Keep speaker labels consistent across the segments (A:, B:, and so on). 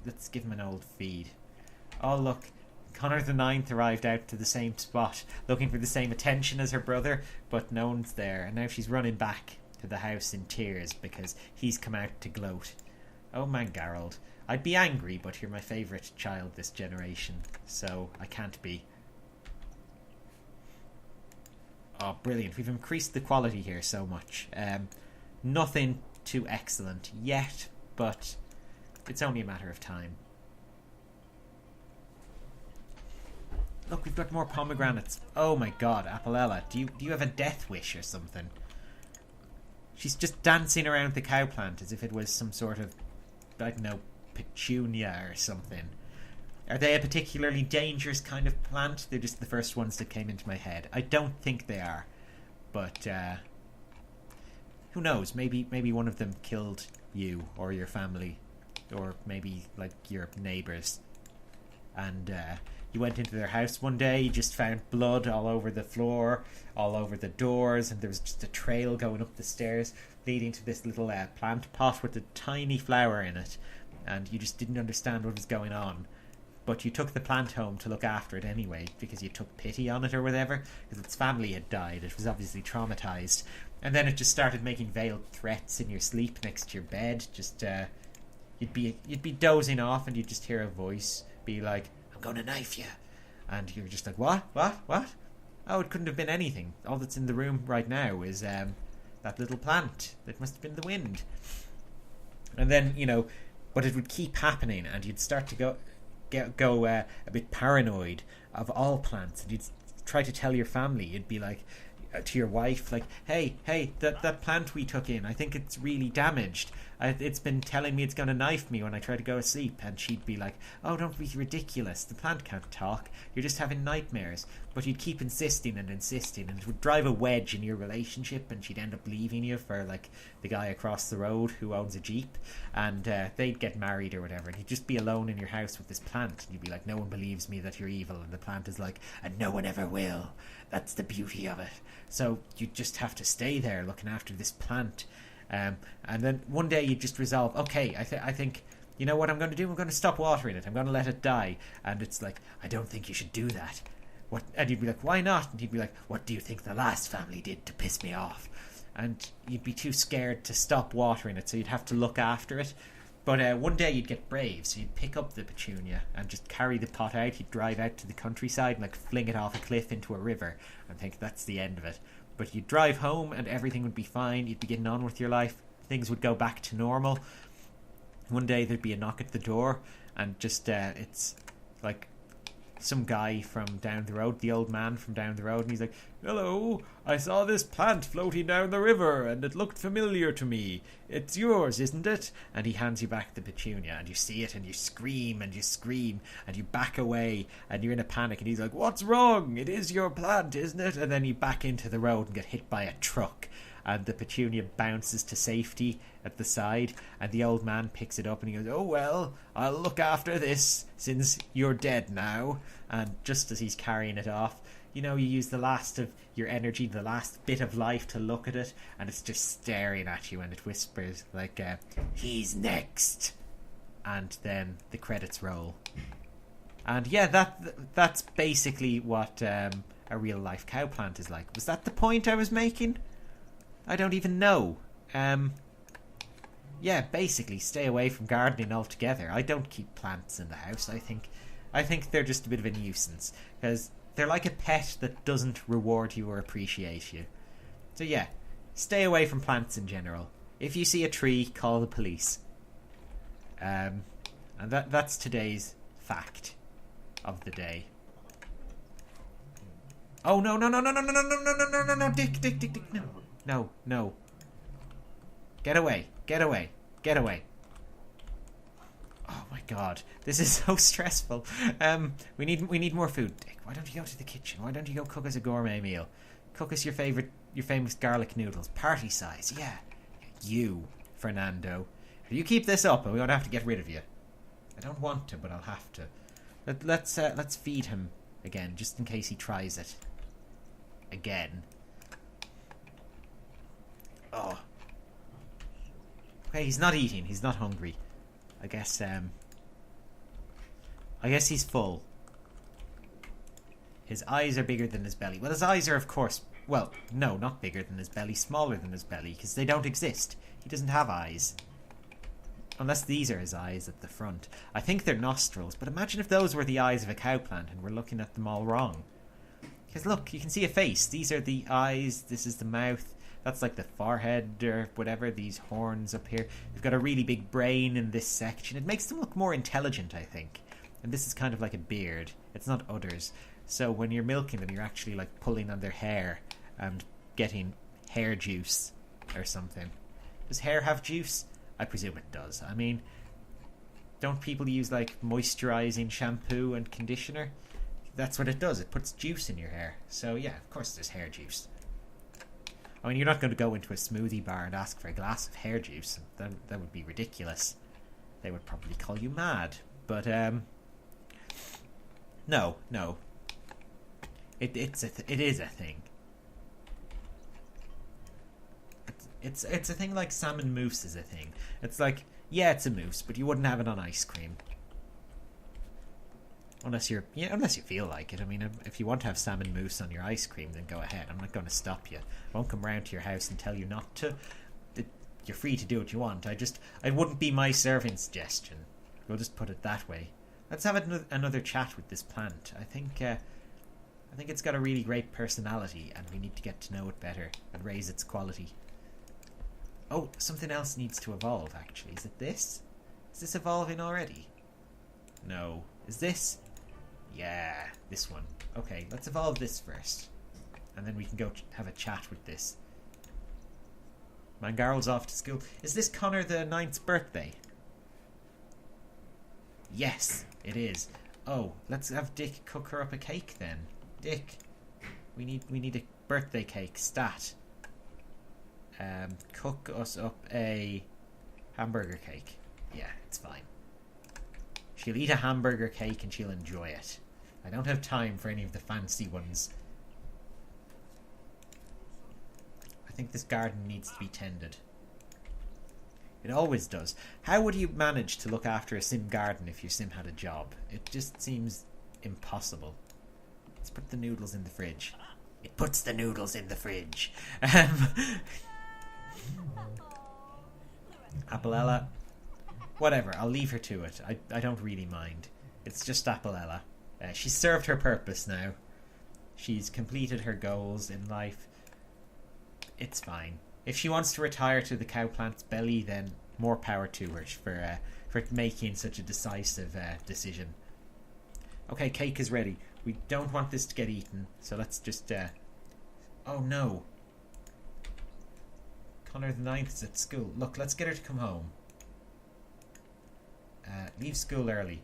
A: Let's give him an old feed. Oh look, Connor the Ninth arrived out to the same spot, looking for the same attention as her brother, but no one's there, and now she's running back to the house in tears because he's come out to gloat. Oh man, Gerald, I'd be angry, but you're my favourite child this generation, so I can't be. Oh, brilliant. We've increased the quality here so much. Nothing too excellent yet, but it's only a matter of time. Look, we've got more pomegranates. Oh my god, Apolella, do you have a death wish or something? She's just dancing around the cow plant as if it was some sort of, I don't know, petunia or something. Are they a particularly dangerous kind of plant? They're just the first ones that came into my head. I don't think they are. But, who knows? Maybe one of them killed you or your family. Or maybe, like, your neighbours. And, you went into their house one day, you just found blood all over the floor, all over the doors, and there was just a trail going up the stairs leading to this little plant pot with a tiny flower in it. And you just didn't understand what was going on. But you took the plant home to look after it anyway, because you took pity on it or whatever, because its family had died. It was obviously traumatized. And then it just started making veiled threats in your sleep next to your bed. Just, you'd be dozing off and you'd just hear a voice be like, I'm going to knife you. And you're just like, what? Oh, it couldn't have been anything. All that's in the room right now is that little plant. That must have been the wind. And then, but it would keep happening, and you'd start to go a bit paranoid of all plants, and you'd try to tell your family. You'd be like, to your wife, like, hey, that plant we took in, I think it's really damaged. It's been telling me it's going to knife me when I try to go to sleep. And she'd be like, oh, don't be ridiculous, the plant can't talk, you're just having nightmares. But you'd keep insisting, and it would drive a wedge in your relationship, and she'd end up leaving you for, like, the guy across the road who owns a Jeep, and they'd get married or whatever, and you'd just be alone in your house with this plant, and you'd be like, no one believes me that you're evil, and the plant is like, and no one ever will. That's the beauty of it. So you just have to stay there looking after this plant. And then one day you just resolve, okay, I think, you know what I'm going to do? I'm going to stop watering it. I'm going to let it die. And it's like, I don't think you should do that. What? And you'd be like, why not? And he'd be like, what do you think the last family did to piss me off? And you'd be too scared to stop watering it, so you'd have to look after it. But one day you'd get brave, so you'd pick up the petunia and just carry the pot out. You'd drive out to the countryside and, like, fling it off a cliff into a river and think that's the end of it. But you'd drive home and everything would be fine. You'd be getting on with your life. Things would go back to normal. One day there'd be a knock at the door, and just it's like some guy from down the road, the old man from down the road, and he's like, hello, I saw this plant floating down the river and it looked familiar to me. It's yours, isn't it? And he hands you back the petunia, and you see it and you scream and you back away and you're in a panic, and he's like, what's wrong? It is your plant, isn't it? And then you back into the road and get hit by a truck, and the petunia bounces to safety at the side, and the old man picks it up and he goes, oh well, I'll look after this since you're dead now. And just as he's carrying it off, you use the last of your energy, the last bit of life to look at it, and it's just staring at you, and it whispers like, he's next. And then the credits roll. And yeah, that's basically what a real life cow plant is like. Was that the point I was making? I don't even know. Yeah, basically stay away from gardening altogether. I don't keep plants in the house. I think they're just a bit of a nuisance, because they're like a pet that doesn't reward you or appreciate you. So yeah, stay away from plants in general. If you see a tree, call the police. And that's today's fact of the day. Oh no, Dick, no. Get away. Oh my god, this is so stressful. We need more food. Dick, why don't you go to the kitchen? Why don't you go cook us a gourmet meal? Cook us your famous garlic noodles, party size. Yeah, you, Fernando. If you keep this up, and we won't have to get rid of you. I don't want to, but I'll have to. Let's feed him again, just in case he tries it again. Oh. Okay, he's not eating. He's not hungry. I guess I guess he's full. His eyes are bigger than his belly. Well, his eyes are, of course... Well, no, not bigger than his belly. Smaller than his belly, because they don't exist. He doesn't have eyes. Unless these are his eyes at the front. I think they're nostrils, but imagine if those were the eyes of a cowplant and we're looking at them all wrong. Because look, you can see a face. These are the eyes, this is the mouth. That's like the forehead or whatever, these horns up here. They've got a really big brain in this section. It makes them look more intelligent, I think. And this is kind of like a beard. It's not udders. So when you're milking them, you're actually like pulling on their hair and getting hair juice or something. Does hair have juice? I presume it does. I mean, don't people use like moisturizing shampoo and conditioner? That's what it does. It puts juice in your hair. So yeah, of course there's hair juice. I mean, you're not going to go into a smoothie bar and ask for a glass of hair juice. That would be ridiculous. They would probably call you mad. But no. It is a thing. It's a thing like salmon mousse is a thing. It's like, yeah, it's a mousse, but you wouldn't have it on ice cream. Unless you feel like it. I mean, if you want to have salmon mousse on your ice cream, then go ahead. I'm not going to stop you. I won't come round to your house and tell you not to. You're free to do what you want. It wouldn't be my serving suggestion. We'll just put it that way. Let's have another chat with this plant. I think it's got a really great personality, and we need to get to know it better and raise its quality. Oh, something else needs to evolve, actually. Is it this? Is this evolving already? No. Is this? Yeah, this one. Okay, let's evolve this first. And then we can go have a chat with this. Mangarl's off to school. Is this Connor the 9th's birthday? Yes, it is. Oh, let's have Dick cook her up a cake then. Dick, we need a birthday cake. Stat. Cook us up a hamburger cake. Yeah, it's fine. She'll eat a hamburger cake and she'll enjoy it. I don't have time for any of the fancy ones. I think this garden needs to be tended. It always does. How would you manage to look after a sim garden if your sim had a job? It just seems impossible. Let's put the noodles in the fridge. It puts the noodles in the fridge. Apolella. Whatever, I'll leave her to it. I don't really mind. It's just Apolella. She's served her purpose now. She's completed her goals in life. It's fine. If she wants to retire to the cowplant's belly, then more power to her for making such a decisive decision. Okay, cake is ready. We don't want this to get eaten, so let's just... Oh no. Connor the 9th is at school. Look, let's get her to come home. Leave school early.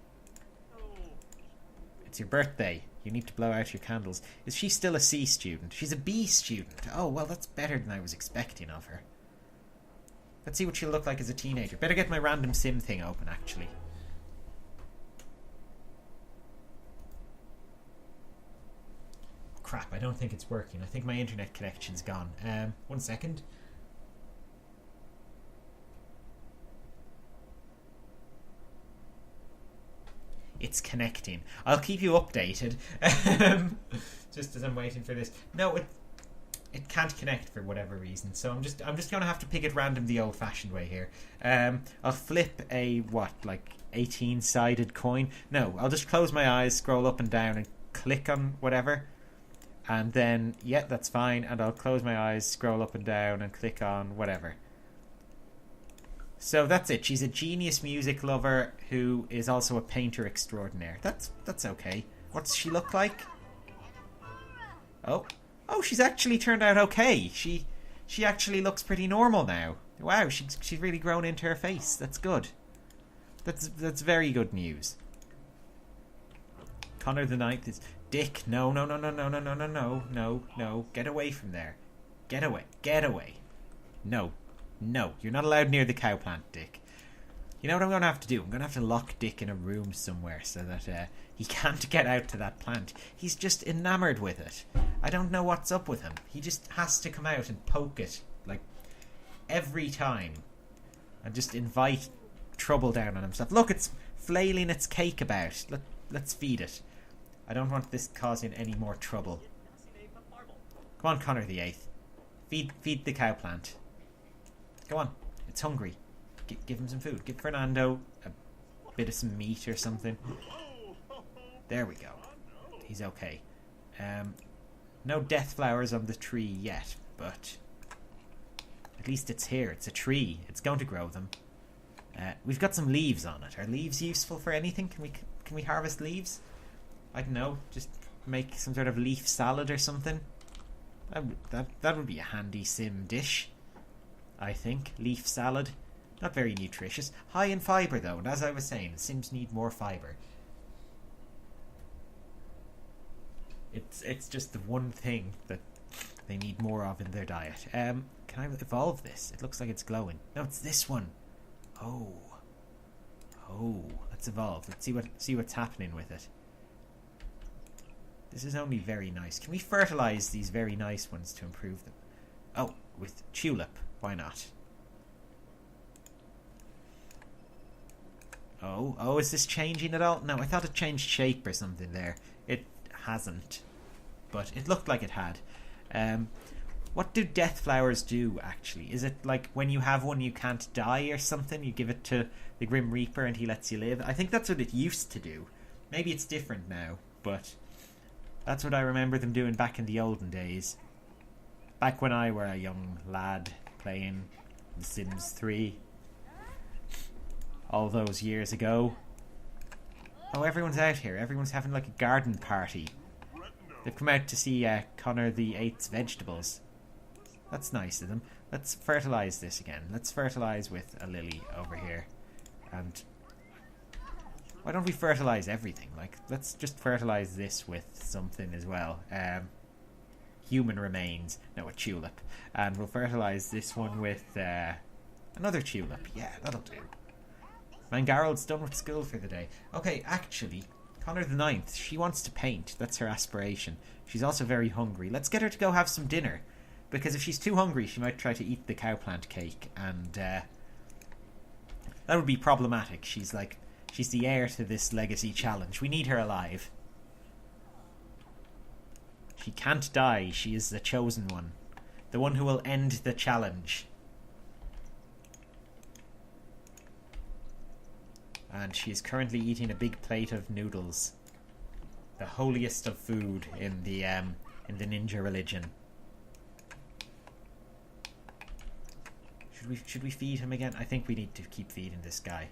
A: It's your birthday. You need to blow out your candles. Is she still a C student? She's a B student. Oh, well, that's better than I was expecting of her. Let's see what she'll look like as a teenager. Better get my random sim thing open, actually. Crap, I don't think it's working. I think my internet connection's gone. 1 second. It's connecting. I'll keep you updated. Just as I'm waiting for this. No, it can't connect for whatever reason. So I'm just gonna have to pick it random the old-fashioned way here. I'll flip a 18-sided coin. No, I'll just close my eyes, scroll up and down, and click on whatever. And then yeah, that's fine. And I'll close my eyes, scroll up and down, and click on whatever. So that's it. She's a genius music lover who is also a painter extraordinaire. That's okay. What's she look like? Oh, she's actually turned out okay. She actually looks pretty normal now. Wow, she's really grown into her face. That's good. That's very good news. Connor the 9th is Dick. No. Get away from there. Get away. No, you're not allowed near the cowplant, Dick. You know what I'm going to have to do? I'm going to have to lock Dick in a room somewhere so that he can't get out to that plant. He's just enamored with it. I don't know what's up with him. He just has to come out and poke it, like, every time. And just invite trouble down on himself. Look, it's flailing its cake about. let's feed it. I don't want this causing any more trouble. Come on, Connor the Eighth. Feed the cow plant. Go on. It's hungry. Give him some food. Give Fernando a bit of some meat or something. There we go. He's okay. No death flowers on the tree yet, but at least it's here. It's a tree. It's going to grow them. We've got some leaves on it. Are leaves useful for anything? Can we harvest leaves? I don't know. Just make some sort of leaf salad or something. That would be a handy sim dish, I think. Leaf salad. Not very nutritious. High in fibre though, and as I was saying, Sims need more fibre. It's just the one thing that they need more of in their diet. Can I evolve this? It looks like it's glowing. No, it's this one. Oh, let's evolve. Let's see what's happening with it. This is only very nice. Can we fertilise these very nice ones to improve them? Oh, with tulip. Why not? Oh, is this changing at all? No, I thought it changed shape or something there. It hasn't. But it looked like it had. What do death flowers do, actually? Is it like when you have one you can't die or something? You give it to the Grim Reaper and he lets you live? I think that's what it used to do. Maybe it's different now, but that's what I remember them doing back in the olden days. Back when I were a young lad playing The Sims 3. All those years ago. Oh, everyone's out here. Everyone's having like a garden party. They've come out to see Connor the Eighth's vegetables. That's nice of them. Let's fertilise this again. Let's fertilise with a lily over here. And why don't we fertilise everything? Like, let's just fertilise this with something as well. Human remains. No, a tulip. And we'll fertilise this one with another tulip. Yeah, that'll do. Mangarald's done with school for the day. Okay, actually, Connor the Ninth, she wants to paint. That's her aspiration. She's also very hungry. Let's get her to go have some dinner. Because if she's too hungry, she might try to eat the cowplant cake. And that would be problematic. She's the heir to this legacy challenge. We need her alive. She can't die. She is the chosen one. The one who will end the challenge. And she is currently eating a big plate of noodles. The holiest of food in the ninja religion. Should we feed him again? I think we need to keep feeding this guy.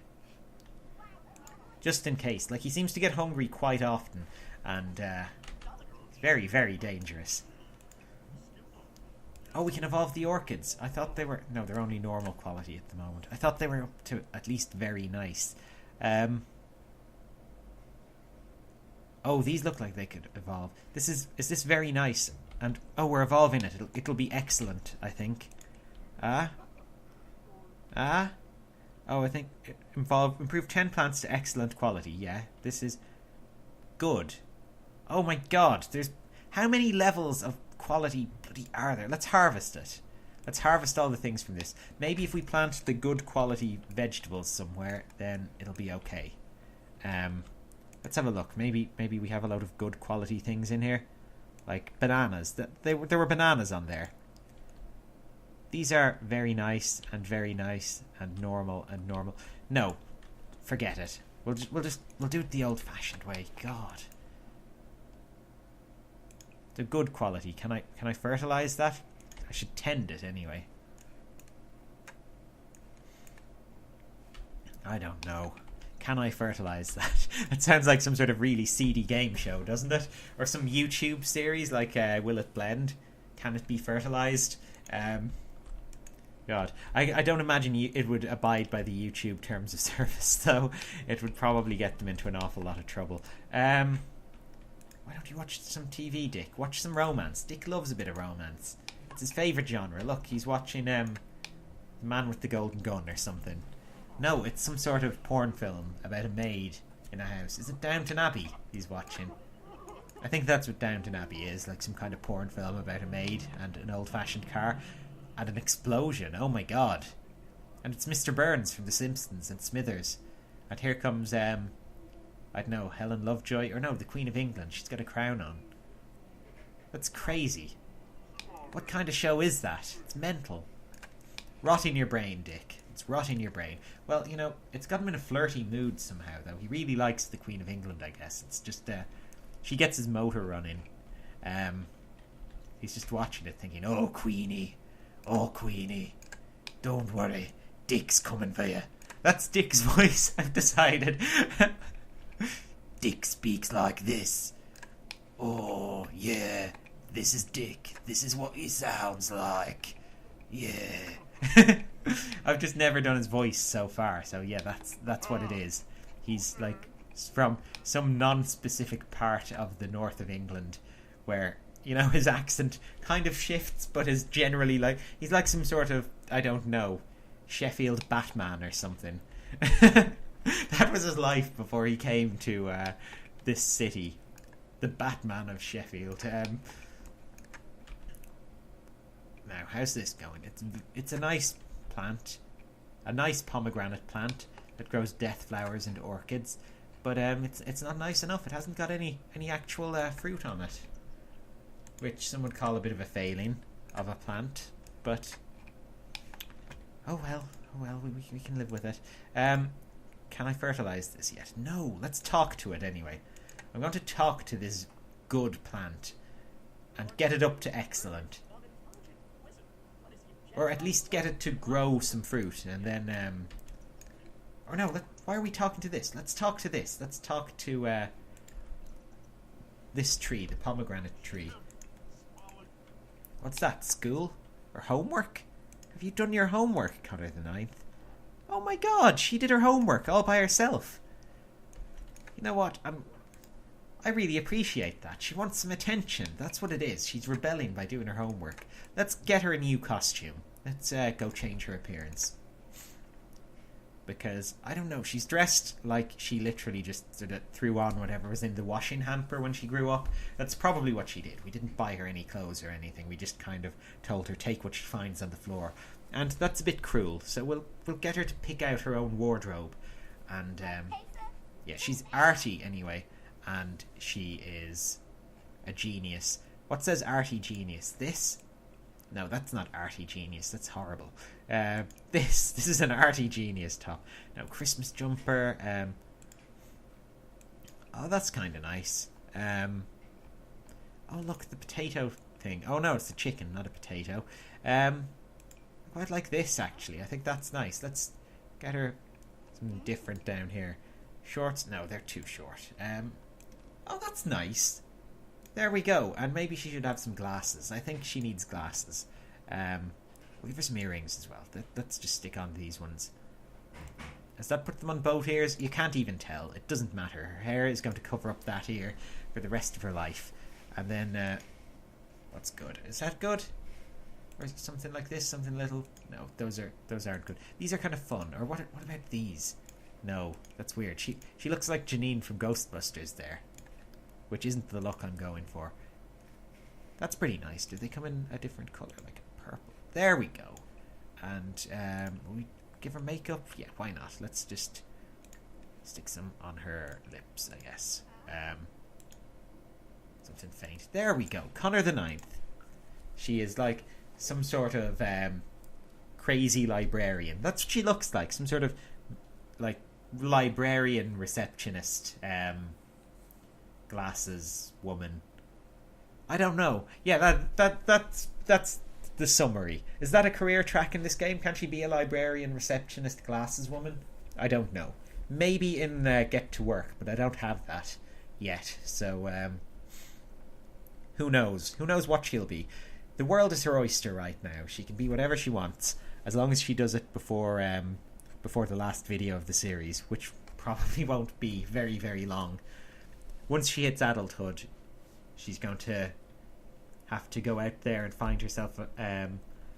A: Just in case. Like, he seems to get hungry quite often. And it's very, very dangerous. Oh, we can evolve the orchids. I thought they were... No, they're only normal quality at the moment. I thought they were up to at least very nice. Oh, these look like they could evolve. Is this very nice? And oh, we're evolving it. It'll be excellent, I think. Oh, I think improve 10 plants to excellent quality. Yeah, this is good. Oh my god, there's how many levels of quality bloody are there? Let's harvest it. Let's harvest all the things from this. Maybe if we plant the good quality vegetables somewhere, then it'll be okay. Let's have a look. Maybe we have a load of good quality things in here, like bananas. There were bananas on there. These are very nice and normal and normal. No, forget it. We'll do it the old-fashioned way. God, the good quality. Can I fertilize that? I should tend it anyway. I don't know. Can I fertilize that? It sounds like some sort of really seedy game show, doesn't it? Or some YouTube series like Will It Blend? Can it be fertilized? God, I don't imagine it would abide by the YouTube terms of service, though. It would probably get them into an awful lot of trouble. Why don't you watch some TV, Dick? Watch some romance. Dick loves a bit of romance. It's his favourite genre. Look, he's watching The Man with the Golden Gun or something. No, it's some sort of porn film about a maid in a house. Is it Downton Abbey he's watching? I think that's what Downton Abbey is, like some kind of porn film about a maid and an old-fashioned car and an explosion. Oh my god. And it's Mr. Burns from The Simpsons and Smithers. And here comes I don't know, Helen Lovejoy, or no, the Queen of England. She's got a crown on. That's crazy. What kind of show is that? It's mental. Rotting your brain, Dick. It's rotting your brain. Well, you know, it's got him in a flirty mood somehow, though. He really likes the Queen of England, I guess. It's just, she gets his motor running. He's just watching it thinking, oh, Queenie. Oh, Queenie. Don't worry. Dick's coming for you. That's Dick's voice, I've decided. Dick speaks like this. Oh, yeah. This is Dick. This is what he sounds like. Yeah. I've just never done his voice so far, so yeah, that's what it is. He's like from some non-specific part of the north of England where, you know, his accent kind of shifts, but is generally like, he's like some sort of, I don't know, Sheffield Batman or something. That was his life before he came to this city. The Batman of Sheffield. Now, how's this going? It's a nice plant. A nice pomegranate plant that grows death flowers and orchids. But it's not nice enough. It hasn't got any actual fruit on it. Which some would call a bit of a failing of a plant. But, oh well, we can live with it. Can I fertilise this yet? No, let's talk to it anyway. I'm going to talk to this good plant and get it up to excellent. Or at least get it to grow some fruit, and then, or no, why are we talking to this? Let's talk to this. Let's talk to, this tree, the pomegranate tree. What's that, school? Or homework? Have you done your homework, Connor the Ninth? Oh my god, she did her homework all by herself. You know what, I really appreciate that. She wants some attention. That's what it is. She's rebelling by doing her homework. Let's get her a new costume. Let's go change her appearance. Because, I don't know, she's dressed like she literally just sort of threw on whatever was in the washing hamper when she grew up. That's probably what she did. We didn't buy her any clothes or anything. We just kind of told her, take what she finds on the floor. And that's a bit cruel. So we'll get her to pick out her own wardrobe. And, yeah, she's arty anyway. And she is a genius. What says arty genius? This? No, that's not arty genius. That's horrible. This is an arty genius top. Now, Christmas jumper. Oh, that's kind of nice. Oh, look, the potato thing. Oh, no, it's the chicken, not a potato. I quite like this, actually. I think that's nice. Let's get her something different down here. Shorts? No, they're too short. Oh, that's nice. There we go. And maybe she should have some glasses. I think she needs glasses. We'll give her some earrings as well. Let's just stick on these ones. Has that put them on both ears? You can't even tell. It doesn't matter. Her hair is going to cover up that ear for the rest of her life. And then, what's good? Is that good? Or is it something like this? Something little? No, those aren't good. These are kind of fun. Or what about these? No, that's weird. She looks like Janine from Ghostbusters there. Which isn't the look I'm going for. That's pretty nice. Did they come in a different colour? Like a purple. There we go. And will we give her makeup? Yeah, why not? Let's just stick some on her lips, I guess. Something faint. There we go. Connor the Ninth. She is like some sort of crazy librarian. That's what she looks like. Some sort of like librarian receptionist glasses woman. I don't know. Yeah, that's the summary. Is that a career track in this game? Can she be a librarian receptionist glasses woman? I don't know. Maybe in Get to Work, but I don't have that yet. So who knows? Who knows what she'll be? The world is her oyster right now. She can be whatever she wants, as long as she does it before the last video of the series, which probably won't be very, very long. Once she hits adulthood, she's going to have to go out there and find herself a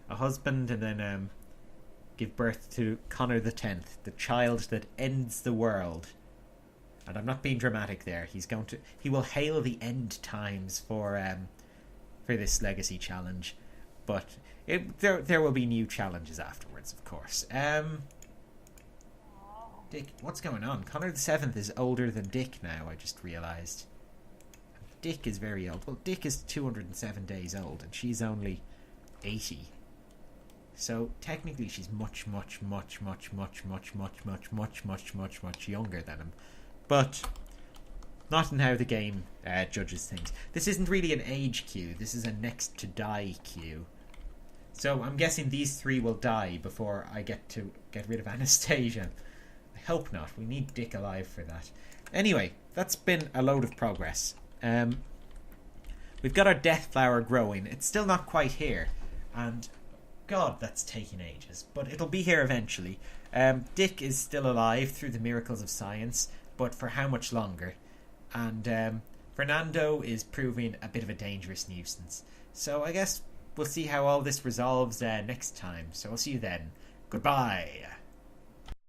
A: husband, and then give birth to Connor the 10th, the child that ends the world. And I'm not being dramatic there. He will hail the end times for this legacy challenge, but there will be new challenges afterwards, of course. Dick, what's going on? Connor the Seventh is older than Dick now, I just realised. Dick is very old. Well, Dick is 207 days old, and she's only 80. So, technically, she's much younger than him. But not in how the game judges things. This isn't really an age queue. This is a next to die queue. So I'm guessing these three will die before I get to get rid of Anastasia. I hope not. We need Dick alive for that. Anyway, that's been a load of progress. We've got our death flower growing. It's still not quite here. And God, that's taking ages. But it'll be here eventually. Dick is still alive through the miracles of science. But for how much longer? And Fernando is proving a bit of a dangerous nuisance. So I guess we'll see how all this resolves next time. So I'll see you then. Goodbye.